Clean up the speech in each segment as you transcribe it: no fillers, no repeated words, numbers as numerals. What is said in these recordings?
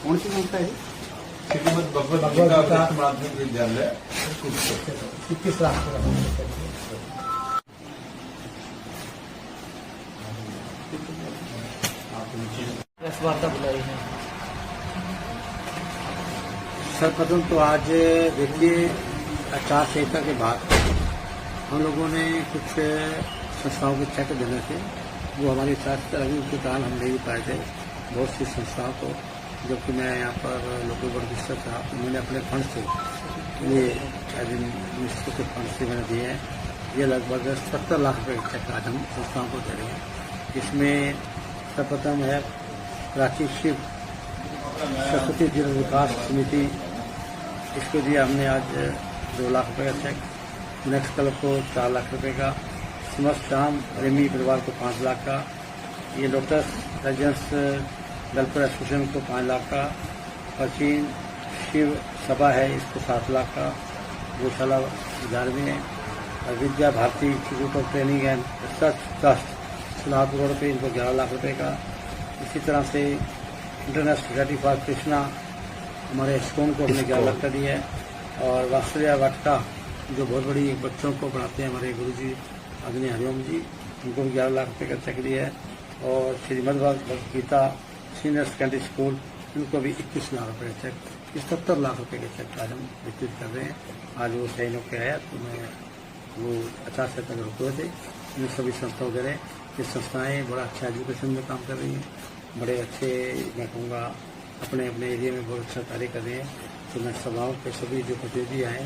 कौन सी संस्था है? श्रीमद भगवद गीता माध्यमिक विद्यालय। किस राष्ट्र का? प्रेस वार्ता बुलाई है। सर्वप्रथम तो आज देखिए आचार संहिता के बाद हम लोगों ने कुछ संस्थाओं के चेक देने थे, वो हमारी साथ अभी के कारण हम ले पाए थे बहुत सी संस्थाओं को, जबकि मैं यहाँ पर लोकल बोर्ड मिनिस्टर था, उन्होंने अपने फंड से ये मिनिस्टर के फंड से मैंने दिए हैं। ये लगभग 70 लाख रुपये के चेक आज हम संस्थाओं को दे रहे हैं। इसमें सर्वप्रथम है प्राची शिव सरस्वती जीवन विकास समिति, इसको दिया हमने आज 2 लाख रुपये का चेक। नेक्स्ट क्लब को 4 लाख रुपये का, समस्त शाम रेमी परिवार को 5 लाख का, ये लोटस रेजिडेंस वेलफेयर एसोसिएशन को 5 लाख का, प्राचीन शिव सभा है इसको 7 लाख का, गौशाला 11वें, Vidya Bharati institute of training and research trust 7 crore रुपये, इनको 11 लाख रुपये का। इसी तरह से इंटरनेशनल सोसाइटी फॉर कृष्णा हमारे स्कूल को हमने 11 लाख का दिया है। और वात्सल्या वाटिका जो बहुत बड़ी बच्चों को पढ़ाते हैं हमारे गुरुजी आदरणीय हरिओम जी, उनको भी 11 लाख रुपये का चेक दिया है। और Shrimad Bhagavad Gita senior secondary school, इनको भी 21 लाख रुपये का चेक, 70 लाख रुपये के चेक आज हम वितरित कर रहे हैं। आज वो सही लोग के आया तो मैं वो 50 से तक रुके थे, इन सभी संस्थाओं दे रहे हैं। ये संस्थाएं बड़ा अच्छा एजुकेशन में काम कर रही हैं, बड़े अच्छे मैं कहूँगा अपने अपने एरिया में बहुत अच्छा कार्य कर रहे हैं। तो मैं सभाओं के सभी जो प्रतिनिधि आए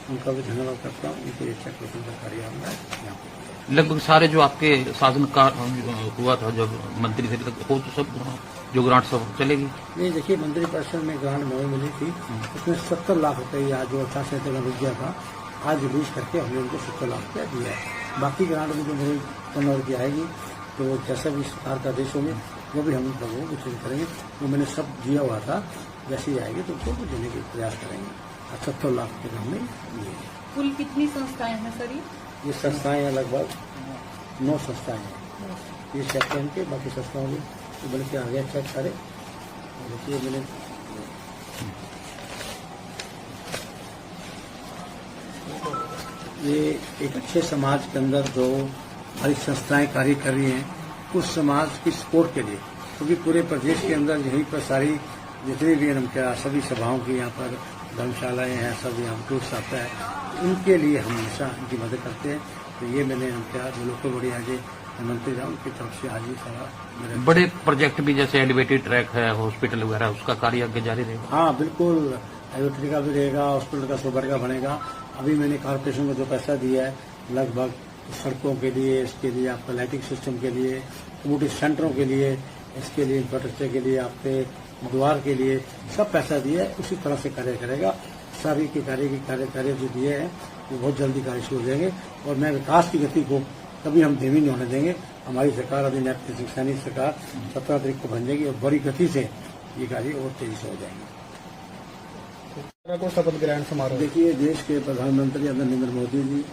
उनका भी धन्यवाद करता हूँ, उनको ये चेक रोशन का कार्य हमने यहाँ पर। लगभग सारे जो आपके साधन का हुआ था जब मंत्री थे हो तो सब जो ग्रांट सब चलेगी? नहीं, देखिए मंत्री परिषद में ग्रांट मुझे मिली थी, उसमें 70 लाख रुपये आज जो 80 से तक रुक गया था, आज रिलीज करके हमने उनको 70 लाख रुपया दिया है। बाकी ग्रांट में जो मेरी टर्नओवर की आएगी तो जैसा भी सरकार का आदेश होंगे वो भी हम लोगों को चेंज करेंगे। वो मैंने सब दिया हुआ था, जैसे ही आएगी तो उसको देने के प्रयास करेंगे। 70 लाख रुपये हमने दिए। कुल कितनी संस्थाएं हैं सर? ये संस्थाएं हैं लगभग 9 संस्थाएं हैं। ये चेक के बाकी संस्थाओं की तो बल्कि आगे चेक करें। देखिए मैंने ये एक अच्छे समाज के अंदर जो हमारी संस्थाएं कार्य कर रही हैं उस समाज की सपोर्ट के लिए, क्योंकि पूरे प्रदेश के अंदर यहीं पर सारी जितनी भी हम क्या सभी सभाओं की यहाँ पर धर्मशालाएँ हैं, सब यहाँ टूर्स आता है, उनके लिए हम हमेशा इनकी मदद करते हैं। तो ये मैंने हम क्या जो लोग बड़ी आज मंत्री रहा उनकी तरफ से आज ही सारा बड़े प्रोजेक्ट भी जैसे एलिवेटेड ट्रैक है, हॉस्पिटल वगैरह, उसका कार्य आगे जारी रहेगा? हाँ बिल्कुल, एलिवेटेड का भी रहेगा, हॉस्पिटल का सुपर का बनेगा। अभी मैंने कॉर्पोरेशन को जो पैसा दिया है लगभग सड़कों के लिए, इसके लिए आपका लाइटिंग सिस्टम के लिए, कम्युनिटी सेंटरों के लिए, इसके लिए इंफ्रास्ट्रक्चर के लिए, आपके द्वार के लिए सब पैसा दिया है। उसी तरह से कार्य करेगा। सारी के कार्य जो दिए हैं वो बहुत जल्दी कार्य शुरू हो जाएंगे। और मैं विकास की गति को कभी हम धीमी नहीं होने देंगे। हमारी सरकार अधिनायक सैनिक सरकार 17 तारीख को बन जाएगी और बड़ी गति से ये कार्य और तेजी से हो जाएंगे। शपथ ग्रहण समारोह देखिए, देश के प्रधानमंत्री नरेंद्र मोदी जी,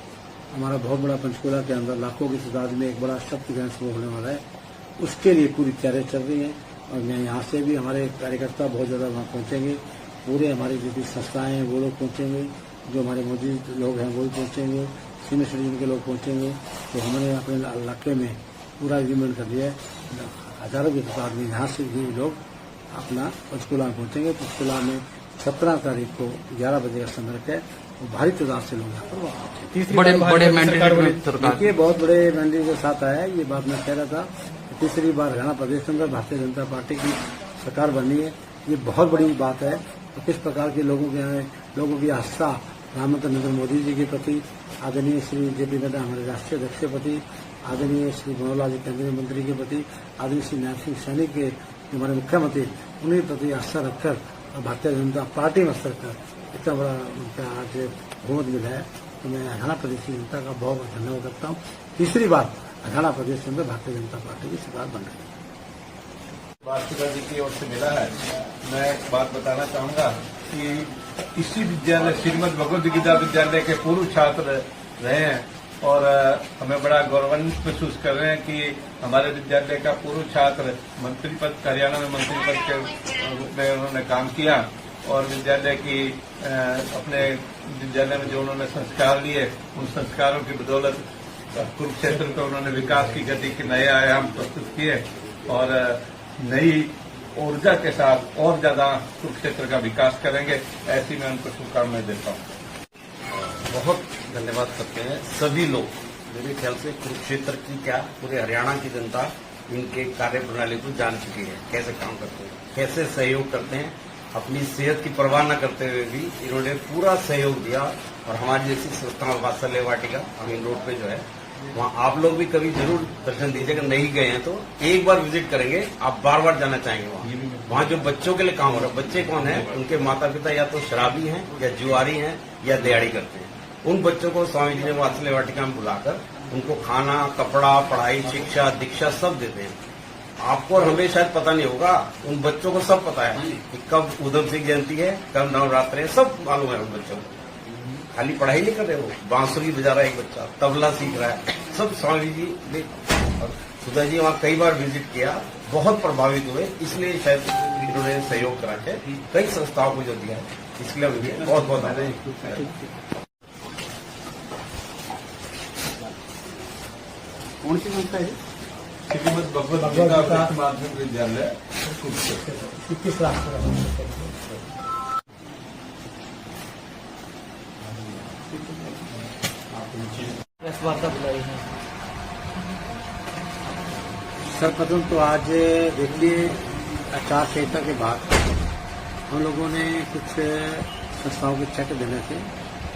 हमारा बहुत बड़ा पंचकुला के अंदर लाखों की तादाद में एक बड़ा शपथ ग्रहण समारोह होने वाला है, उसके लिए पूरी तैयारी चल रही है। और मैं यहाँ से भी हमारे कार्यकर्ता बहुत ज़्यादा वहाँ पहुँचेंगे, पूरे हमारी जो भी संस्थाएं हैं वो लोग पहुँचेंगे, जो हमारे मोदी लोग हैं वो भी पहुँचेंगे, सीनियर सिटीजन के लोग पहुँचेंगे। तो हमने अपने इलाके में पूरा एग्रीमेंट कर दिया है, हजारों की तादाद में यहाँ से भी लोग अपना पंचकुला में पहुँचेंगे। पंचकुला में 17 तारीख को 11 बजे का समय है, भारी तादाद से लोग यहाँ पर पहुँचे। बड़े मैंडेट देखिए, बहुत बड़े मैंडेट के साथ आया है। ये बात मैं कह रहा था, तीसरी बार हरियाणा प्रदेश के अंदर भारतीय जनता पार्टी की सरकार बनी है, ये बहुत बड़ी बात है। तो किस प्रकार के लोगों की आस्था प्रधानमंत्री नरेंद्र मोदी जी के प्रति, आदरणीय श्री जेपी नड्डा हमारे राष्ट्रीय अध्यक्ष के प्रति, आदरणीय श्री मनोहर लाल जी केंद्रीय मंत्री के प्रति, आदरणीय श्री नायब सिंह सैनी के हमारे मुख्यमंत्री, उन्हीं प्रति आस्था रखकर और भारतीय जनता पार्टी में स्तर कर इतना बड़ा उनका आज बहुमत मिला है। तो मैं हरियाणा प्रदेश की जनता का बहुत बहुत धन्यवाद करता हूँ। तीसरी बार हरियाणा प्रदेश के अंदर भारतीय जनता पार्टी की सरकार बन रही है। वास्तुका जी की ओर से मिला है। मैं एक बात बताना चाहूंगा कि इसी विद्यालय श्रीमद भगवद गीता विद्यालय के पूर्व छात्र रहे हैं और हमें बड़ा गौरवान्वित महसूस कर रहे हैं कि हमारे विद्यालय का पूर्व छात्र मंत्री पद हरियाणा में मंत्री पद के रूप में उन्होंने काम किया और विद्यालय की अपने विद्यालय में जो उन्होंने संस्कार लिए उन संस्कारों की बदौलत कुरुक्षेत्र को उन्होंने विकास की गति के नए आयाम प्रस्तुत किए और नई ऊर्जा के साथ और ज्यादा कुरुक्षेत्र का विकास करेंगे। ऐसी मैं उनको शुभकामनाएं देता हूँ। बहुत धन्यवाद करते हैं सभी लोग। मेरे ख्याल से कुरुक्षेत्र की क्या पूरे हरियाणा की जनता इनके कार्य प्रणाली को जान चुकी है, कैसे काम करते हैं, कैसे सहयोग करते हैं। अपनी सेहत की परवाह न करते हुए भी इन्होंने पूरा सहयोग दिया और हमारी जैसी संस्था वात्सल्य वाटिका मेन रोड पे जो है वहाँ आप लोग भी कभी जरूर दर्शन दीजिए। अगर नहीं गए हैं तो एक बार विजिट करेंगे, आप बार बार जाना चाहेंगे। वहाँ जो बच्चों के लिए काम हो रहा है, बच्चे कौन है, उनके माता पिता या तो शराबी हैं या जुआरी हैं या दिहाड़ी करते हैं। उन बच्चों को स्वामी जी ने वात्सल्य वाटिका में बुलाकर उनको खाना, कपड़ा, पढ़ाई, शिक्षा, दीक्षा सब देते हैं। आपको और हमें शायद पता नहीं होगा, उन बच्चों को सब पता है कि कब उधम सिंह जयंती है, कब नवरात्र है, सब मालूम है उन बच्चों को। खाली पढ़ाई नहीं कर रहे, वो बांसुरी बजा रहा है एक बच्चा, तबला सीख रहा है, सब स्वामी जी ने और सुधा जी वहाँ कई बार विजिट किया, बहुत प्रभावित हुए। इसलिए शायद इन्होंने सहयोग करा के कई संस्थाओं को जो दिया है, इसलिए मुझे बहुत बहुत आभार। कौन सी संस्था है? श्रीमद भगवत गीता माध्यमिक विद्यालय कुरुक्षेत्र। 21 लाख सर्वप्रथम तो आज देखिए आचार संहिता के बाद हम लोगों ने कुछ संस्थाओं के चेक देने थे,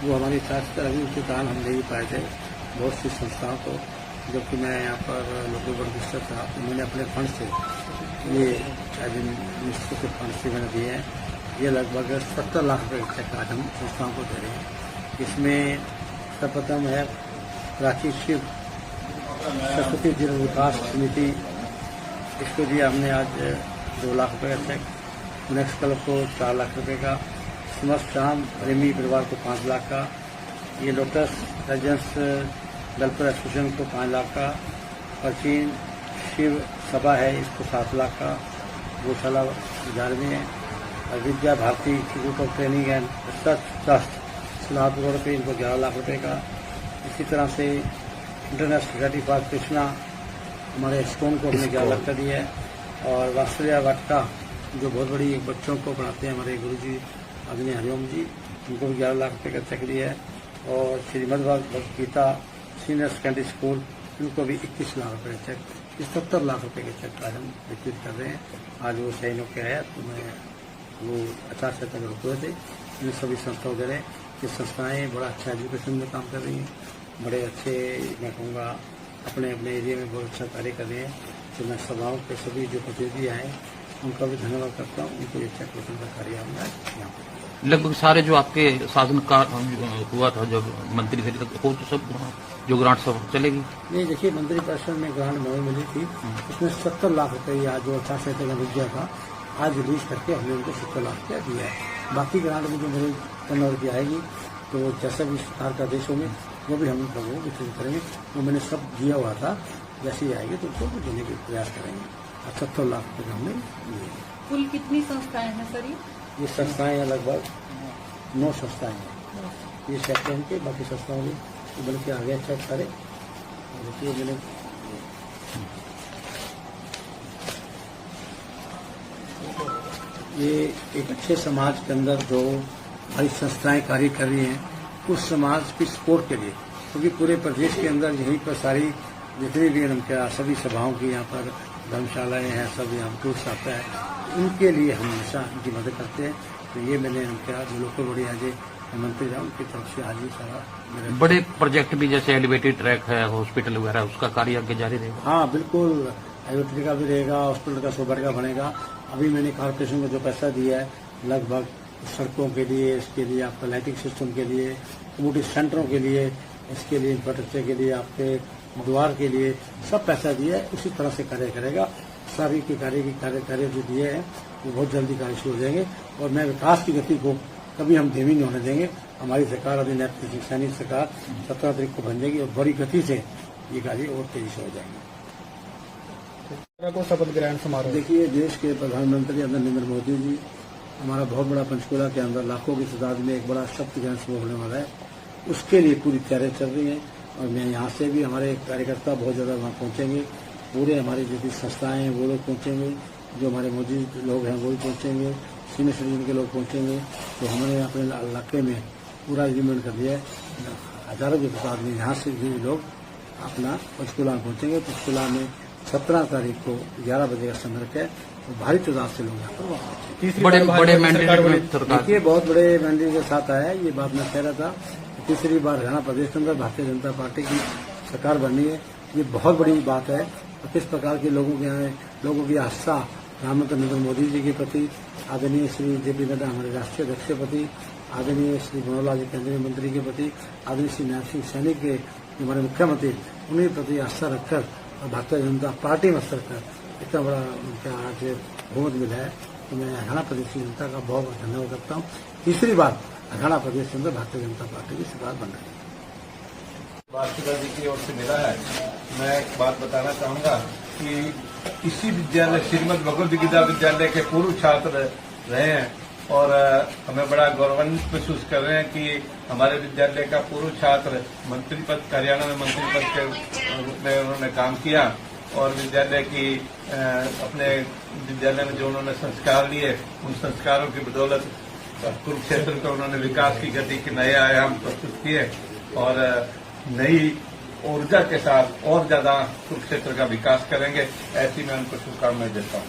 वो हमारी शास्त्र अभी उनके कारण हम नहीं पाए थे बहुत सी संस्थाओं को। जबकि मैं यहाँ पर लोकल बोर्ड मिनिस्टर था तो मैंने अपने फंड से ये मिनिस्टर के फंड से मैंने दिए हैं। ये लगभग 70 लाख रुपये के चेक आज हम संस्थाओं को दे रहे हैं। इसमें सर्वप्रथम है प्राची शिव सरस्वती जिला विकास समिति, इसको दिया हमने आज 2 लाख रुपये का चेक। नेक्स्ट क्लब को 4 लाख रुपये का, समस्त शाम प्रेमी परिवार को 5 लाख का, ये लोटस रेजिडेंस वेलफेयर एसोसिएशन को 5 लाख का, प्राचीन शिव सभा है इसको 7 लाख का, गौशाला 11वीं है, Vidya Bharati institute of training and research trust 16 lakh रुपये, इनको 11 लाख रुपये का। इसी तरह से इंटरनेशनल सोसाइटी फॉर कृष्णा हमारे स्कूल को हमने 11 लाख का दिया है। और वात्सल्य वाटिका जो बहुत बड़ी बच्चों को पढ़ाते हैं हमारे गुरु जी आदरणीय हरिओम जी, उनको भी 11 लाख रुपये का चेक दिया है। और Shrimad Bhagavad Gita senior secondary school, इनको भी 21 लाख रुपये का चेक, इस 70 लाख रुपये के चेक आज हम वितरित कर रहे हैं। आज वो सही होकर आया तो मैं वो आचार संहिता में रुके हुए थे, इन सभी संस्थाओं दे रहे हैं। ये संस्थाएं बड़ा अच्छा एजुकेशन में काम कर रही हैं, बड़े अच्छे मैं कहूँगा अपने अपने एरिया में बहुत अच्छा कार्य कर रहे हैं। तो मैं सभाओं के सभी जो प्रतिनिधि आए उनका भी धन्यवाद करता हूँ। उनको ये चेक वितरण का कार्य हमने यहाँ पर लगभग सारे जो आपके शासन का हुआ था जब मंत्री थे तक हो तो सब जो ग्रांट सब चलेगी। नहीं, देखिए मंत्री परिषद में ग्रांट नहीं मिली थी, उसमें 70 लाख रुपये आज जो आचार संहिता का रुक गया था आज रिलीज करके हमने उनको 70 लाख रुपया दिया है। बाकी ग्रांट में जो मेरी टर्नओवर की आएगी तो जैसा भी सरकार का आदेश होंगे वो भी हम लोगों को वितरित करेंगे। वो मैंने सब दिया हुआ था, जैसे ही आएगी तो उसको देने के प्रयास करेंगे। 70 लाख रुपये हमने दिए। कुल कितनी संस्थाएं हैं सर? ये संस्थाएं लगभग 9 संस्थाएं हैं। ये सेक्टर के बाकी संस्थाओं में बल्कि आगे चेक करें। देखिए मैंने ये एक अच्छे समाज के अंदर जो हमारी संस्थाएं कार्य कर रही हैं उस समाज की सपोर्ट के लिए, क्योंकि पूरे प्रदेश के अंदर यहीं पर सारी जितनी भी क्या सभी सभाओं की यहाँ पर धर्मशालाएं हैं, सब यहाँ टूर्स आता है, उनके लिए हम हमेशा उनकी मदद करते हैं। तो ये मैंने क्या जो लोकल बड़ी आज मंत्री रहा उनकी तरफ से आज ही सारा बड़े प्रोजेक्ट भी जैसे एलिवेटेड ट्रैक है, हॉस्पिटल वगैरह, उसका कार्य आगे जारी रहेगा। हाँ बिल्कुल, एलिवेटेड का भी रहेगा, हॉस्पिटल का सोबर का बनेगा। अभी मैंने कॉर्पोरेशन को जो पैसा दिया है लगभग सड़कों के लिए, इसके लिए आपका लाइटिंग सिस्टम के लिए, कम्युनिटी सेंटरों के लिए, इसके लिए इंफ्रास्ट्रक्चर के लिए, आपके द्वार के लिए सब पैसा दिया है। उसी तरह से कार्य करेगा। सभी के कार्य जो दिए हैं वो बहुत जल्दी कार्य शुरू हो जाएंगे। और मैं विकास की गति को कभी हम धीमी नहीं होने देंगे। हमारी सरकार अधिनायक सैनिक सरकार 17 तारीख को बन जाएगी और बड़ी गति से ये कार्य और तेजी से हो जाएंगे। को शपथ ग्रहण समारोह देखिए, देश के प्रधानमंत्री नरेंद्र मोदी जी, हमारा बहुत बड़ा पंचकुला के अंदर लाखों की तादाद में एक बड़ा शपथ ग्रहण समारोह होने वाला है। उसके लिए पूरी तैयारी चल रही है और मैं यहाँ से भी हमारे कार्यकर्ता बहुत ज़्यादा वहाँ पहुँचेंगे। पूरे हमारी जितनी संस्थाएं हैं वो लोग पहुँचेंगे, जो हमारे मोदी लोग हैं वो भी पहुँचेंगे, सीनियर सिटीजन के लोग पहुँचेंगे। तो हमने अपने इलाके में पूरा एग्रीमेंट कर दिया है। हजारों की तादाद में यहाँ से भी लोग अपना पंचकुला में पहुँचेंगे। पंचकुला में 17 तारीख को 11 बजे का समय रखे तो भारी तादाद से लोग यहाँ पर पहुँचेंगे। बड़े मैंडेट में सरकार देखिए, बहुत बड़े मैंडेट के साथ आया है। ये बात मैं कह रहा था, तीसरी बार हरियाणा प्रदेश के अंदर भारतीय जनता पार्टी की सरकार बननी है। ये बहुत बड़ी बात है। और किस प्रकार के लोगों की आस्था प्रधानमंत्री नरेंद्र मोदी जी के प्रति, आदरणीय श्री जेपी नड्डा हमारे राष्ट्रीय अध्यक्ष के प्रति, आदरणीय श्री मनोहर लाल जी केंद्रीय मंत्री के प्रति, आदरणीय श्री नायब सिंह सैनी के हमारे मुख्यमंत्री, उन्हीं प्रति आस्था रखकर और भारतीय जनता पार्टी में रखकर इतना बड़ा उनका आज बहुमत मिला है। तो मैं हरियाणा प्रदेश की जनता का बहुत बहुत धन्यवाद करता हूँ। तीसरी बार हरियाणा प्रदेश के अंदर भारतीय जनता पार्टी की सरकार बन रही है। राष्ट्रपति जी की ओर से मिला है। मैं एक बात बताना चाहूंगा कि इसी विद्यालय श्रीमद भगवद गीता विद्यालय के पूर्व छात्र रहे हैं और हमें बड़ा गौरवान्वित महसूस कर रहे हैं कि हमारे विद्यालय का पूर्व छात्र मंत्री पद, हरियाणा में मंत्री पद के रूप में उन्होंने काम किया और विद्यालय की अपने विद्यालय में जो उन्होंने संस्कार लिए, उन संस्कारों की बदौलत कुरुक्षेत्र को उन्होंने विकास की गति के नए आयाम प्रस्तुत किए और नई ऊर्जा के साथ और ज्यादा कुरुक्षेत्र का विकास करेंगे। ऐसी मैं उनको शुभकामनाएं देता हूँ।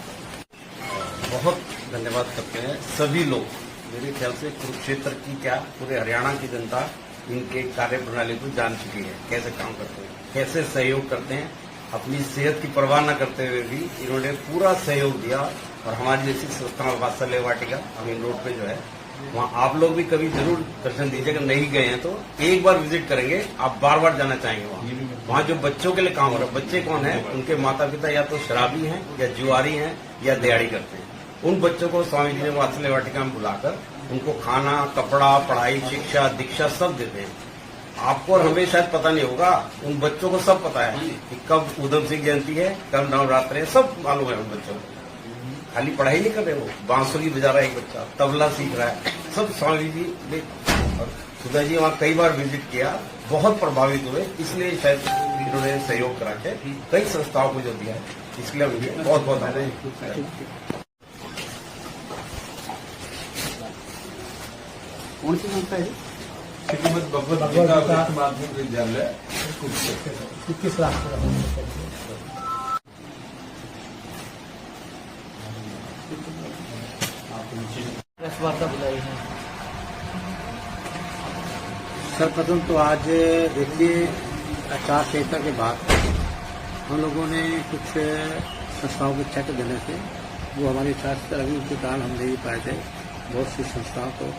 बहुत धन्यवाद करते हैं सभी लोग। मेरे ख्याल से कुरुक्षेत्र की क्या पूरे हरियाणा की जनता इनके कार्य प्रणाली को जान चुकी है, कैसे काम करते हैं, कैसे सहयोग करते हैं। अपनी सेहत की परवाह न करते हुए भी इन्होंने पूरा सहयोग दिया और हमारी जैसी संस्था वात्सल्य वाटिका अमीन रोड पे जो है, वहाँ आप लोग भी कभी जरूर दर्शन दीजिएगा। नहीं गए हैं तो एक बार विजिट करेंगे, आप बार बार जाना चाहेंगे। वहाँ जो बच्चों के लिए काम हो रहा है, बच्चे कौन है, उनके माता पिता या तो शराबी हैं या जुआरी हैं या दिहाड़ी करते हैं। उन बच्चों को स्वामी जी ने वात्सल्य वाटिका में बुलाकर उनको खाना, कपड़ा, पढ़ाई, शिक्षा, दीक्षा सब देते हैं। आपको और हमें शायद पता नहीं होगा, उन बच्चों को सब पता है कि कब उधम सिंह जयंती है, कब नवरात्र है, सब मालूम है उन बच्चों को। खाली पढ़ाई नहीं कर रहे, वो बांसुरी बजा रहा है, एक बच्चा तबला सीख रहा है, सब स्वामी जी ने। और सुधा जी वहाँ कई बार विजिट किया, बहुत प्रभावित हुए, इसलिए शायद इन्होंने सहयोग करा के कई संस्थाओं को जो दिया है, इसलिए उनके बहुत बहुत धन्यवाद। कौन सी संस्था है? श्रीमद भगवद गीता उच्च माध्यमिक विद्यालय कुरुक्षेत्र। किस राष्ट्र का? प्रेस वार्ता बुलाई है। सर्वप्रथम तो आज देखिए, आचार संहिता के बाद हम लोगों ने कुछ संस्थाओं को चेक देने से वो हमारी आचार अभी उसके कारण हम नहीं पाए थे। बहुत सी संस्थाओं को,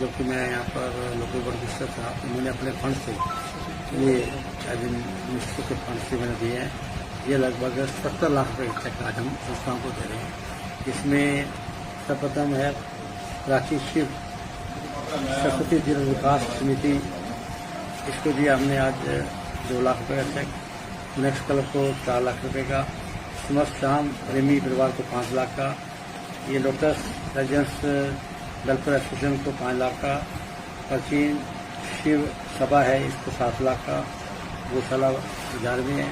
जबकि मैं यहाँ पर लोकल बोर्ड मिनिस्टर था, तो मैंने अपने फंड से ये मिनिस्टर के फंड से मैंने दिए हैं। ये लगभग 70 लाख रुपये के चेक आज हम संस्थाओं को दे रहे हैं। इसमें सर्वप्रथम है प्राची शिव सरस्वती जिला विकास समिति, इसको दिया हमने आज 2 लाख रुपये का चेक। नेक्स्ट क्लब को 4 लाख रुपये का, समस्त श्याम प्रेमी परिवार को 5 लाख का, ये लोटस रेजिडेंस वेलफेयर एसोसिएशन को 5 लाख का, प्राचीन शिव सभा है इसको 7 लाख का, गौशाला 11वीं है,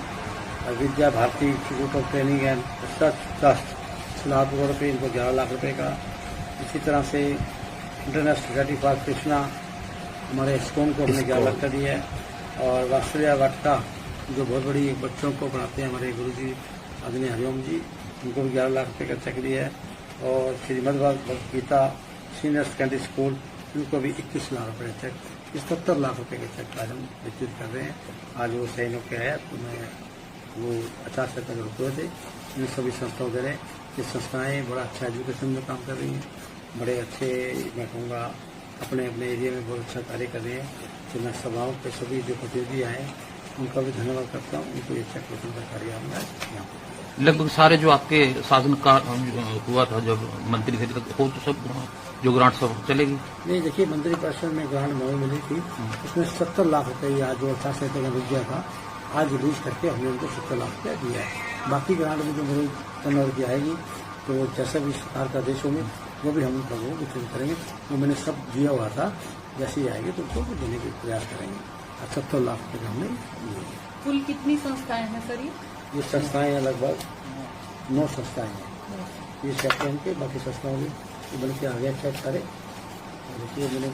और Vidya Bharati institute of training and research trust 6 lakh रुपये, इनको 11 लाख रुपये का। इसी तरह से इंटरनेशनल सोसाइटी फॉर कृष्णा हमारे स्कूल को हमने 11 लाख का दिया है, और वात्सल्य वाटिका जो बहुत बड़ी बच्चों को पढ़ाते हैं हमारे गुरु जी आदरणीय हरिओम जी, उनको भी 11 लाख रुपये का चेक दिया है, और Shrimad Bhagavad Gita senior secondary school इनको भी 21 लाख रुपये का चेक, इस 70 लाख रुपये के चेक आज हम वितरित कर रहे हैं। आज वो सही होकर आया तो मैं वो 50 से तक रुके थे, इन सभी संस्थाओं दे रहे हैं। ये संस्थाएं बड़ा अच्छा एजुकेशन में काम कर रही हैं, बड़े अच्छे मैं कहूँगा अपने अपने एरिया में बहुत अच्छा कार्य कर रहे हैं। तो मैं सभाओं के सभी जो प्रतिनिधि आए उनका भी धन्यवाद करता हूँ, उनको ये चेक वितरण का कार्य हमने यहाँ पर लगभग सारे जो आपके शासन का हुआ था जब मंत्री थे तक हो तो सब जो ग्रांट सब चलेगी। नहीं, देखिए मंत्री परिषद में ग्रांट नहीं मिली थी, उसमें 70 लाख रुपये आज जो 4 संहिता का रुक गया था, आज रिलीज करके हमने उनको 70 लाख रुपया दिया है। बाकी ग्रांट में जो मेरी टर्नओवर की आएगी तो जैसा भी सरकार का आदेश होंगे वो भी हम उनका वो वितरण करेंगे। वो मैंने सब दिया हुआ था, जैसे ही आएंगे तो उनको देने के प्रयास करेंगे। 70 लाख रुपये का हमने दिए। कुल कितनी संस्थाएं हैं सर ये संस्थाएं हैं, लगभग 9 संस्थाएं हैं। ये चेक के बाकी संस्थाओं में बल्कि आगे चेक करें। देखिए मैंने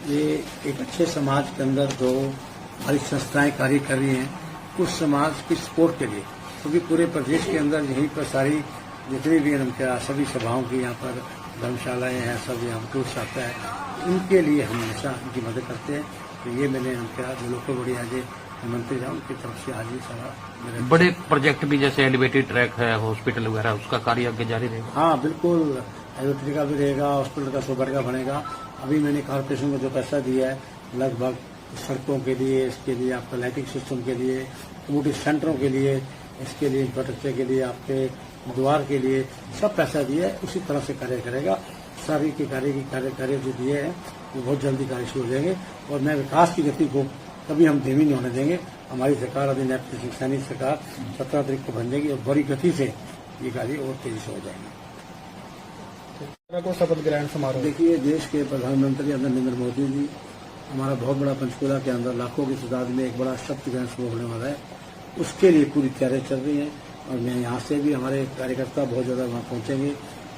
ये एक अच्छे समाज के अंदर जो हमारी संस्थाएं कार्य कर रही हैं उस समाज की सपोर्ट के लिए, क्योंकि पूरे प्रदेश के अंदर यहीं पर सारी जितनी भी सभी सभाओं की यहाँ पर धर्मशालाएं हैं, सब यहाँ टूर्स आता है, उनके लिए हम हमेशा उनकी मदद करते हैं। तो ये मैंने उनका जो लोकल बड़ी आज मंत्री था उनकी तरफ से आज ही सारा मेरे बड़े प्रोजेक्ट भी जैसे एलिवेटेड ट्रैक है, हॉस्पिटल वगैरह, उसका कार्य आगे जारी रहेगा। हाँ बिल्कुल, एलिवेटेड का भी रहेगा, हॉस्पिटल का सुपर का बनेगा। अभी मैंने कॉर्पोरेशन को जो पैसा दिया है लगभग सड़कों के लिए, इसके लिए आपका लाइटिंग सिस्टम के लिए, कम्युनिटी सेंटरों के लिए, इसके लिए इंफ्रास्ट्रक्चर के लिए, आपके द्वार के लिए सब पैसा दिया है। उसी तरह से कार्य करेगा। सारी के कार्य जो दिए हैं वो बहुत जल्दी कार्य शुरू हो जाएंगे। और मैं विकास की गति को कभी हम धीमी नहीं होने देंगे। हमारी सरकार अभी सैनिक सरकार 17 तारीख को बन जाएगी और बड़ी गति से ये कार्य और तेजी से हो जाएंगे। को शपथ ग्रहण समारोह। देखिए, देश के प्रधानमंत्री नरेंद्र मोदी जी, हमारा बहुत बड़ा पंचकूला के अंदर लाखों की तादाद में एक बड़ा शपथ ग्रहण समारोह होने वाला है। उसके लिए पूरी तैयारियां चल रही हैं और मैं यहाँ से भी हमारे कार्यकर्ता बहुत ज़्यादा वहाँ पहुँचेंगे।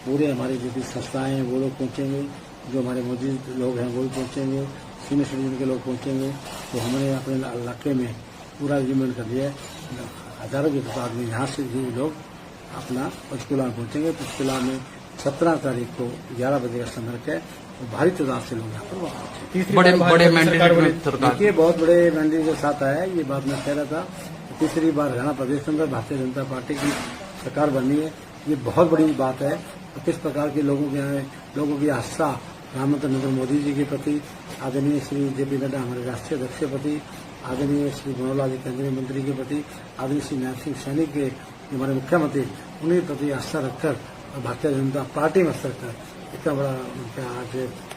पूरे हमारी जो भी संस्थाएं हैं वो लोग पहुँचेंगे, जो हमारे मौजूद लोग हैं वो भी पहुँचेंगे, सीनियर सिटीजन के लोग पहुँचेंगे। तो हमने अपने इलाके में पूरा अरेंजमेंट कर लिया है। हजारों की तादाद में यहाँ से भी लोग अपना पंचकूला में पहुँचेंगे। पंचकूला में 17 तारीख को 11 बजे का समय है, तो भारी तादाद से लोग यहाँ पर पहुँचे। बड़े मैंडेट में सरकार देखिए, बहुत बड़े मैंडेट के साथ आया है। ये बात मैं कह रहा था, तीसरी बार हरियाणा प्रदेश के अंदर भारतीय जनता पार्टी की सरकार बननी है। ये बहुत बड़ी बात है। तो किस प्रकार के लोगों की आस्था प्रधानमंत्री नरेंद्र मोदी जी के प्रति, आदरणीय श्री जेपी नड्डा हमारे राष्ट्रीय अध्यक्ष के प्रति, आदरणीय श्री मनोहर लाल जी केंद्रीय मंत्री के प्रति, आदरणीय श्री नायब सिंह सैनी के हमारे मुख्यमंत्री, उन्हीं के प्रति आस्था रखकर और भारतीय जनता पार्टी में असर कर इतना बड़ा उनका आज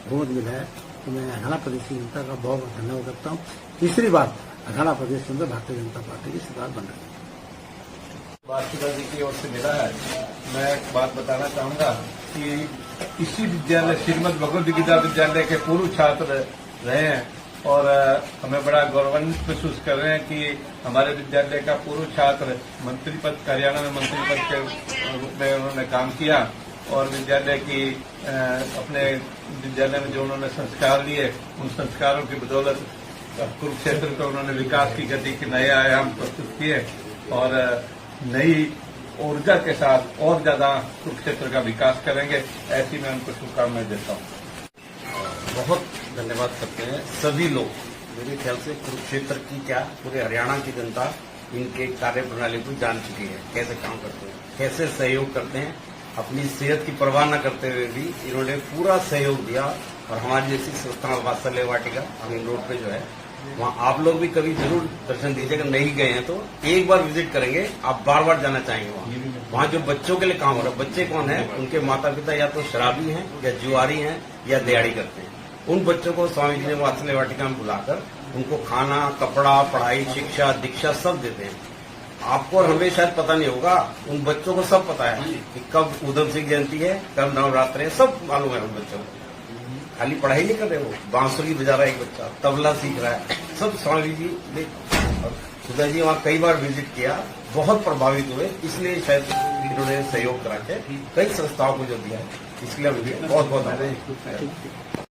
बहुमत मिला है। तो मैं हरियाणा प्रदेश की जनता का बहुत बहुत धन्यवाद करता हूँ। तीसरी बार हरियाणा प्रदेश के अंदर भारतीय जनता पार्टी की सरकार बन रही है। राष्ट्रपति जी की ओर से मिला है। मैं एक बात बताना चाहूंगा कि इसी विद्यालय श्रीमद भगवद गीता विद्यालय के पूर्व छात्र रहे हैं और हमें बड़ा गौरवान्वित महसूस कर रहे हैं कि हमारे विद्यालय का पूर्व छात्र मंत्री पद, हरियाणा में मंत्री पद के रूप में उन्होंने काम किया और विद्यालय की अपने विद्यालय में जो उन्होंने संस्कार लिए, उन संस्कारों की बदौलत कुरुक्षेत्र को उन्होंने विकास की गति के नए आयाम प्रस्तुत किए और नई ऊर्जा के साथ और ज्यादा कुरुक्षेत्र का विकास करेंगे। ऐसी मैं उनको शुभकामनाएं देता हूँ। बहुत धन्यवाद करते हैं सभी लोग। मेरे ख्याल से कुरुक्षेत्र की क्या पूरे हरियाणा की जनता इनके कार्य प्रणाली को जान चुकी है, कैसे काम करते हैं, कैसे सहयोग करते हैं। अपनी सेहत की परवाह न करते हुए भी इन्होंने पूरा सहयोग दिया और हमारी जैसी संस्था वात्सल्य वाटिका मेन रोड पे जो है, वहाँ आप लोग भी कभी जरूर दर्शन दीजिएगा। नहीं गए हैं तो एक बार विजिट करेंगे, आप बार बार जाना चाहेंगे। वहाँ जो बच्चों के लिए काम हो रहा है, बच्चे कौन है, उनके माता पिता या तो शराबी हैं या जुआरी हैं या दिहाड़ी करते हैं। उन बच्चों को स्वामी जी ने वात्सल्य वाटिका में बुलाकर उनको खाना, कपड़ा, पढ़ाई, शिक्षा, दीक्षा सब देते हैं। आपको और हमें शायद पता नहीं होगा, उन बच्चों को सब पता है कि कब उधम सिंह जयंती है, कब नवरात्र है, सब मालूम है उन बच्चों को। खाली पढ़ाई नहीं कर रहे, वो बांसुरी बजा रहा है एक बच्चा, तबला सीख रहा है, सब स्वामी जी ने। सुधा जी वहाँ कई बार विजिट किया, बहुत प्रभावित हुए, इसलिए शायद इन्होंने सहयोग करा के कई संस्थाओं को जो दिया है, इसलिए हम बहुत बहुत